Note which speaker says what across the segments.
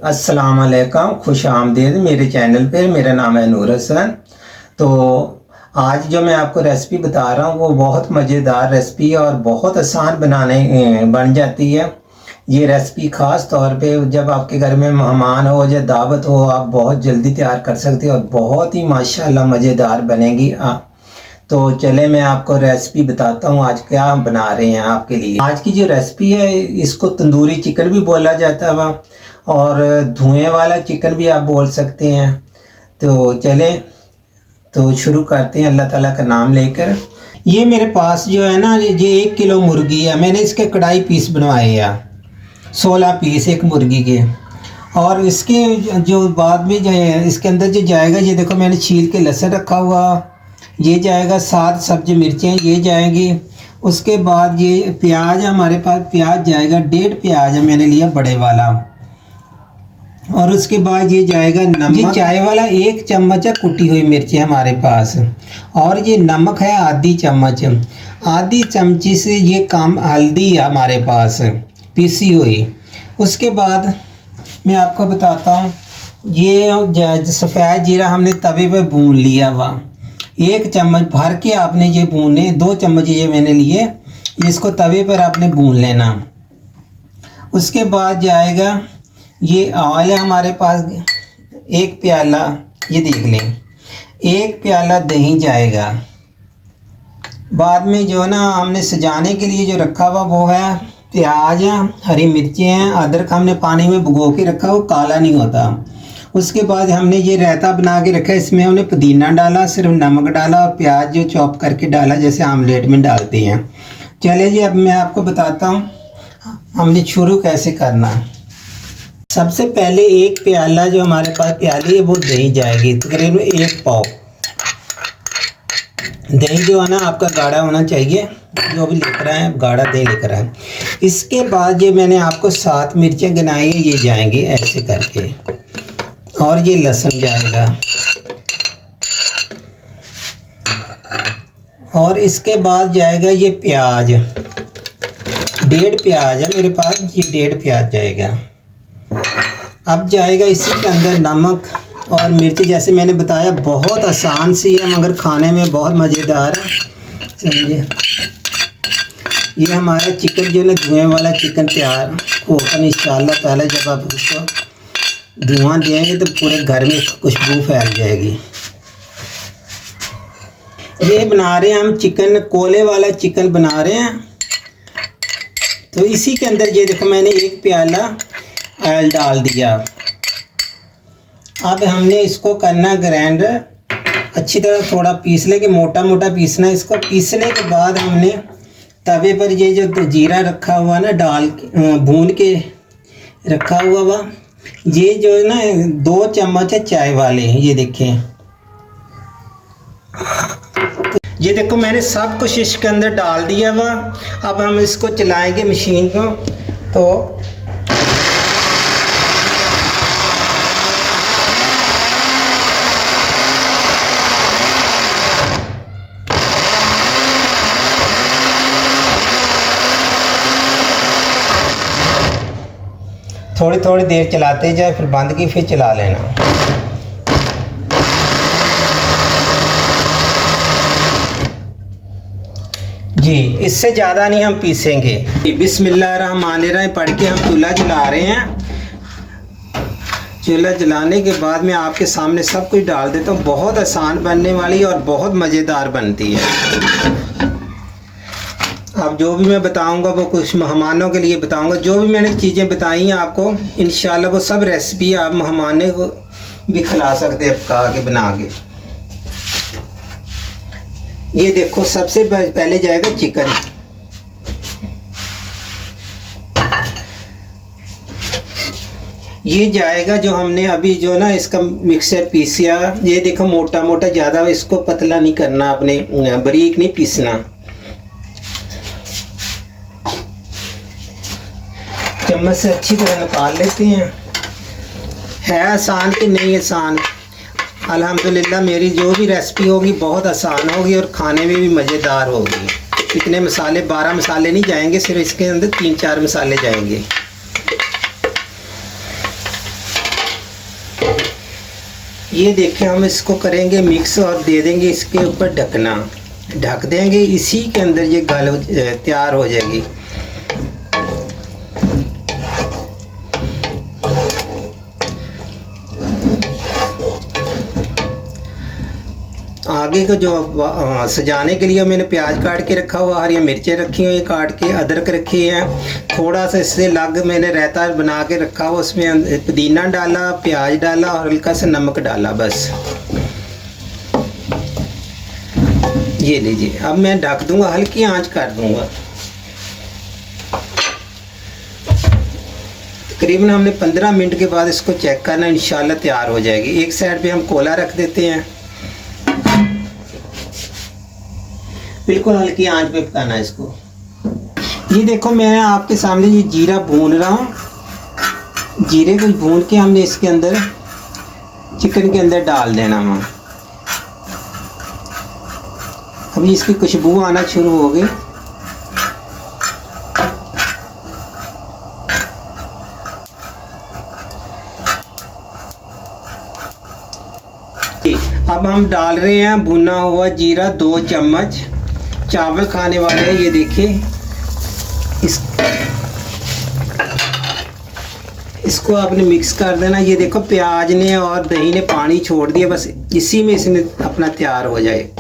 Speaker 1: अस्सलाम वालेकुम, खुश आमदीद मेरे चैनल पे। मेरा नाम है नूर हसन। तो आज जो मैं आपको रेसिपी बता रहा हूँ वो बहुत मज़ेदार रेसिपी और बहुत आसान बन जाती है। ये रेसिपी ख़ास तौर पे जब आपके घर में मेहमान हो या दावत हो, आप बहुत जल्दी तैयार कर सकते हो और बहुत ही माशाल्लाह मज़ेदार बनेगी। तो चले मैं आपको रेसिपी बताता हूँ आज क्या बना रहे हैं आपके लिए। आज की जो रेसिपी है इसको तंदूरी चिकन भी बोला जाता है और धुएं वाला चिकन भी आप बोल सकते हैं। तो चले तो शुरू करते हैं अल्लाह ताला का नाम लेकर। ये मेरे पास जो है ना, ये 1 किलो मुर्गी है। मैंने इसके कढ़ाई पीस बनवाए हैं, 16 पीस एक मुर्गी के। और इसके जो बाद में जो है इसके अंदर जो जाएगा, ये देखो मैंने छील के लहसुन रखा हुआ, ये जाएगा 7 सब्जी मिर्चें ये जाएंगी। उसके बाद ये प्याज, हमारे पास प्याज जाएगा 1.5 प्याज है मैंने लिया बड़े वाला। और उसके बाद ये जाएगा नमक, ये चाय वाला 1 चम्मच है कुटी हुई मिर्ची हमारे पास। और ये नमक है आधी चम्मच, आधी चमची से ये कम हल्दी है हमारे पास पीसी हुई। उसके बाद मैं आपको बताता हूँ, ये सफ़ेद जीरा हमने तवे पे भून लिया हुआ, 1 चम्मच भर के आपने ये भूने। 2 चम्मच ये मैंने लिए, इसको तवे पर आपने भून लेना। उसके बाद जाएगा ये ऑयल है हमारे पास 1 प्याला, ये देख लें 1 प्याला दही जाएगा। बाद में जो ना हमने सजाने के लिए जो रखा हुआ वो है प्याज, हरी मिर्चें हैं, अदरक हमने पानी में भिगो के रखा, वो काला नहीं होता। उसके बाद हमने ये रायता बना के रखा है, इसमें हमने पुदीना डाला, सिर्फ नमक डाला और प्याज जो चॉप करके डाला जैसे आमलेट में डालते हैं। चलिए जी अब मैं आपको बताता हूँ हमने शुरू कैसे करना। सबसे पहले 1 प्याला जो हमारे पास प्याली है वो दही जाएगी, तकरीबन 1 पाव। दही जो है ना आपका गाढ़ा होना चाहिए, जो भी लेकर आए गाढ़ा दही लेकर आए। इसके बाद ये मैंने आपको 7 मिर्चें गिनाई है, ये जाएंगी ऐसे करके। और ये लहसुन जाएगा। और इसके बाद जाएगा ये प्याज, 1.5 प्याज है मेरे पास, ये 1.5 प्याज जाएगा। अब जाएगा इसी के अंदर नमक और मिर्ची, जैसे मैंने बताया बहुत आसान सी है मगर खाने में बहुत मज़ेदार है। समझिए ये हमारा चिकन जो है धुएँ वाला चिकन तैयार होगा इंशाअल्लाह ताला। जब आप उसको धुआं देंगे तो पूरे घर में खुशबू फैल जाएगी। ये बना रहे हैं हम चिकन, कोले वाला चिकन बना रहे हैं। तो इसी के अंदर ये देखो मैंने 1 प्याला ऑयल डाल दिया। अब हमने इसको करना ग्राइंडर अच्छी तरह, थोड़ा पीस लेके मोटा मोटा पीसना। इसको पीसने के बाद हमने तवे पर ये जो जीरा रखा हुआ ना भून के रखा हुआ ये जो है ना 2 चम्मच है चाय वाले, ये देखें। ये देखो मैंने सब कुछ इसके अंदर डाल दिया हुआ। अब हम इसको चलाएंगे मशीन को। तो थोड़ी थोड़ी देर चलाते जाए, फिर बंद की, फिर चला लेना। जी इससे ज़्यादा नहीं हम पीसेंगे। बिस्मिल्लाहिर्रहमानिर्रहीम पढ़ के हम चूल्हा जला रहे हैं। चूल्हा जलाने के बाद मैं आपके सामने सब कुछ डाल देता हूँ। बहुत आसान बनने वाली और बहुत मज़ेदार बनती है। अब जो भी मैं बताऊंगा वो कुछ मेहमानों के लिए बताऊंगा। जो भी मैंने चीज़ें बताई हैं आपको इंशाल्लाह वो सब रेसिपी आप मेहमानों को भी खिला सकते हैं पका के बना के। ये देखो सबसे पहले जाएगा चिकन। ये जाएगा जो हमने अभी जो ना इसका मिक्सर पीसिया। ये देखो मोटा मोटा, ज़्यादा इसको पतला नहीं करना, अपने बारीक नहीं पीसना। चम्मच से अच्छी तरह निकाल लेते हैं। है आसान कि नहीं आसान? अल्हम्दुलिल्लाह मेरी जो भी रेसिपी होगी बहुत आसान होगी और खाने में भी मज़ेदार होगी। इतने मसाले 12 मसाले नहीं जाएंगे, सिर्फ इसके अंदर 3-4 मसाले जाएंगे। ये देखें, हम इसको करेंगे मिक्स और दे देंगे इसके ऊपर ढकना, ढक देंगे। इसी के अंदर ये गल तैयार हो जाएगी। आगे को जो सजाने के लिए मैंने प्याज काट के रखा हुआ, हरी मिर्चें रखी हुई काट के, अदरक रखी है, थोड़ा सा इससे अलग मैंने रायता बना के रखा हुआ, उसमें पुदीना डाला, प्याज डाला और हल्का सा नमक डाला बस। ये लीजिए, अब मैं ढक दूंगा, हल्की आंच कर दूंगा। तकरीबन हमने 15 मिनट के बाद इसको चेक करना, इंशाल्लाह तैयार हो जाएगी। एक साइड पे हम कोला रख देते हैं, बिल्कुल हल्की आंच पे पकाना है इसको। ये देखो, मैं आपके सामने ये जीरा भून रहा हूँ। जीरे को भून के हमने इसके अंदर चिकन के अंदर डाल देना वहाँ। अभी इसकी खुशबू आना शुरू हो गई। अब हम डाल रहे हैं भुना हुआ जीरा 2 चम्मच। चावल खाने वाले हैं, ये देखिए। इसको आपने मिक्स कर देना। ये देखो, प्याज ने और दही ने पानी छोड़ दिया, बस इसी में इसने अपना तैयार हो जाए।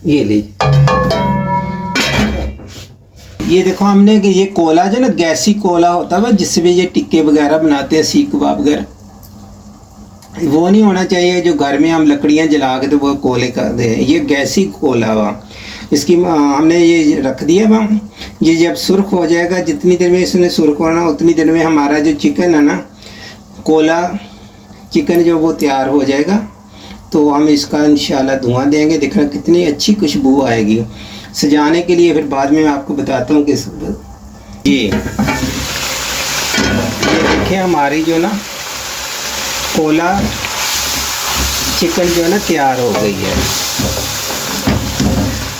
Speaker 1: ये लीजिए, ये देखो हमने कि ये कोला जो ना गैसी कोला होता है जिसमें ये टिक्के वगैरह बनाते हैं, सीख कबाब वगैरह, वो नहीं होना चाहिए जो घर में हम लकड़ियां जला के तो वो कोले कर दे। ये गैसी कोला हुआ, इसकी हमने ये रख दिया वहाँ। ये जब सुर्ख हो जाएगा, जितनी देर में इसने सुर्ख होना उतनी देर में हमारा जो चिकन है ना, कोला चिकन जो वो तैयार हो जाएगा। तो हम इसका इंशाल्लाह धुआं देंगे, देखना कितनी अच्छी खुशबू आएगी। सजाने के लिए फिर बाद में मैं आपको बताता हूँ किस। ये देखिए, हमारी जो ना कोला चिकन जो है ना तैयार हो गई है।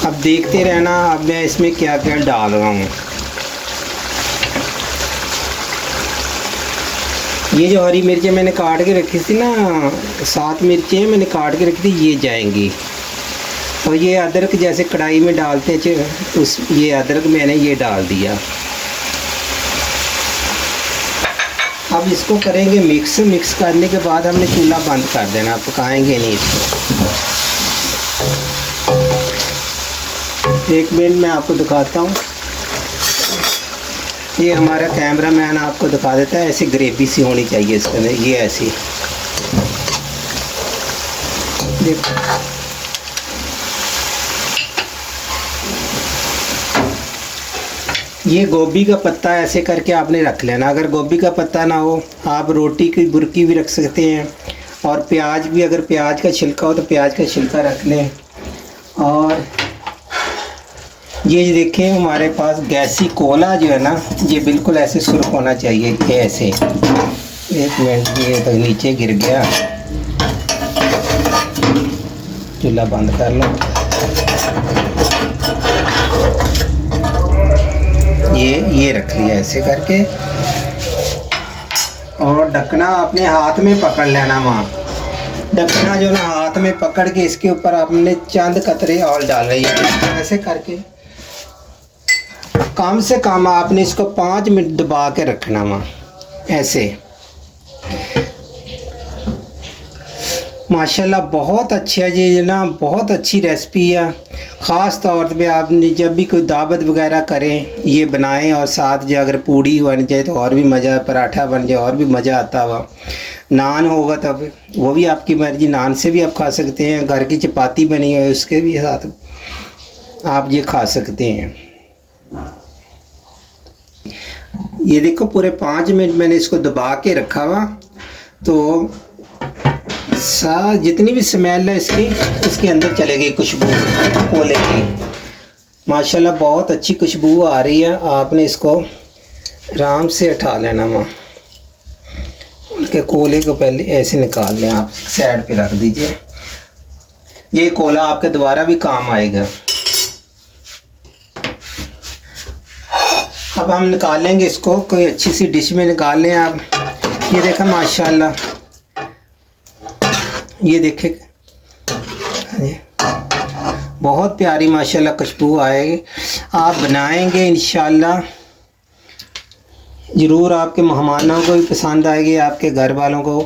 Speaker 1: अब देखते रहना, अब मैं इसमें क्या क्या डाल रहा हूँ। ये जो हरी मिर्चें मैंने काट के रखी थी ना, 7 मिर्चें मैंने काट के रखी थी, ये जाएंगी। और ये अदरक जैसे कढ़ाई में डालते हैं उस, ये अदरक मैंने ये डाल दिया। अब इसको करेंगे मिक्स। मिक्स करने के बाद हमने चूल्हा बंद कर देना, पकाएंगे नहीं इसको। 1 मिनट में आपको दिखाता हूँ। ये हमारा कैमरा मैन आपको दिखा देता है, ऐसी ग्रेवी सी होनी चाहिए इसके अंदर, ये ऐसी। देखो, ये गोभी का पत्ता ऐसे करके आपने रख लेना। अगर गोभी का पत्ता ना हो, आप रोटी की बुरकी भी रख सकते हैं। और प्याज भी, अगर प्याज का छिलका हो तो प्याज का छिलका रख लें। और ये देखें, हमारे पास गैसी कोला जो है ना, ये बिल्कुल ऐसे सुर्ख होना चाहिए, ये ऐसे। 1 मिनट, ये तो नीचे गिर गया। चूल्हा बंद कर लो। ये रख लिया ऐसे करके। और ढकना अपने हाथ में पकड़ लेना वहाँ। ढकना जो ना हाथ में पकड़ के इसके ऊपर आपने चंद कतरे ऑयल डाल रही है, ऐसे करके। कम से कम आपने इसको 5 मिनट दबा के रखना वहाँ, ऐसे। माशाल्लाह बहुत अच्छा है ये ना, बहुत अच्छी रेसिपी है। ख़ास तौर पे आपने जब भी कोई दावत वगैरह करें, ये बनाएं। और साथ जो अगर पूड़ी बन जाए तो और भी मज़ा, पराठा बन जाए और भी मज़ा आता हुआ। नान होगा तब वो भी आपकी मर्ज़ी, नान से भी आप खा सकते हैं। घर की चपाती बनी है उसके भी साथ आप ये खा सकते हैं। ये देखो, पूरे 5 मिनट मैंने इसको दबा के रखा हुआ। तो जितनी भी स्मेल है इसके अंदर चलेगी खुशबू कोले की। माशाल्लाह बहुत अच्छी खुशबू आ रही है। आपने इसको आराम से उठा लेना वहाँ। उनके कोले को पहले ऐसे निकाल लें, आप साइड पे रख दीजिए। ये कोला आपके दोबारा भी काम आएगा। अब हम निकालेंगे इसको, कोई अच्छी सी डिश में निकाल लें आप। ये देखें माशाल्लाह, ये देखें बहुत प्यारी माशाल्लाह खुशबू आएगी। आप बनाएंगे इंशाल्लाह ज़रूर आपके मेहमानों को भी पसंद आएगी, आपके घर वालों को।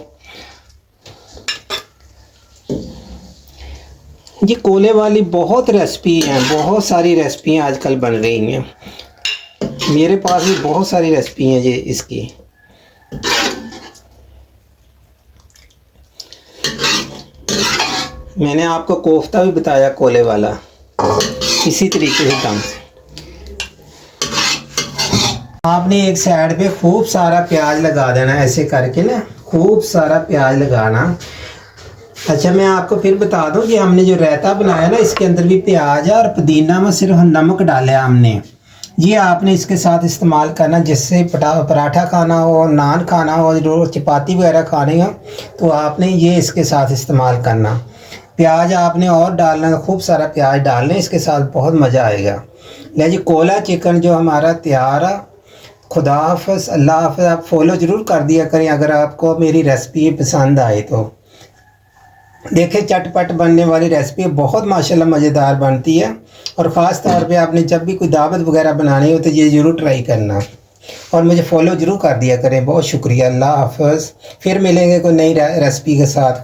Speaker 1: ये कोले वाली बहुत रेसिपी हैं, बहुत सारी रेसिपियाँ आजकल बन रही हैं। मेरे पास भी बहुत सारी रेसिपी हैं ये इसकी। मैंने आपको कोफ्ता भी बताया कोले वाला, इसी तरीके से ढंग से आपने एक साइड पे खूब सारा प्याज लगा देना, ऐसे करके ना खूब सारा प्याज लगाना। अच्छा मैं आपको फिर बता दूं कि हमने जो रायता बनाया ना, इसके अंदर भी प्याज है और पुदीना में सिर्फ नमक डाला हमने। ये आपने इसके साथ इस्तेमाल करना, जिससे पराठा खाना हो, नान खाना हो, जो चपाती वगैरह खानी हो, तो आपने ये इसके साथ इस्तेमाल करना। प्याज आपने और डालना, खूब सारा प्याज डालना, इसके साथ बहुत मज़ा आएगा। ले जी कोला चिकन जो हमारा तैयार है। खुदा हाफ़िज़, अल्लाह हाफ़िज़। आप फॉलो ज़रूर कर दिया करें अगर आपको मेरी रेसिपी पसंद आए तो। देखें चटपट बनने वाली रेसिपी बहुत माशाल्लाह मज़ेदार बनती है, और ख़ास तौर पे आपने जब भी कोई दावत वगैरह बनानी हो तो ये ज़रूर ट्राई करना, और मुझे फॉलो ज़रूर कर दिया करें। बहुत शुक्रिया, अल्लाह हाफ़िज़। फिर मिलेंगे कोई नई रेसिपी के साथ।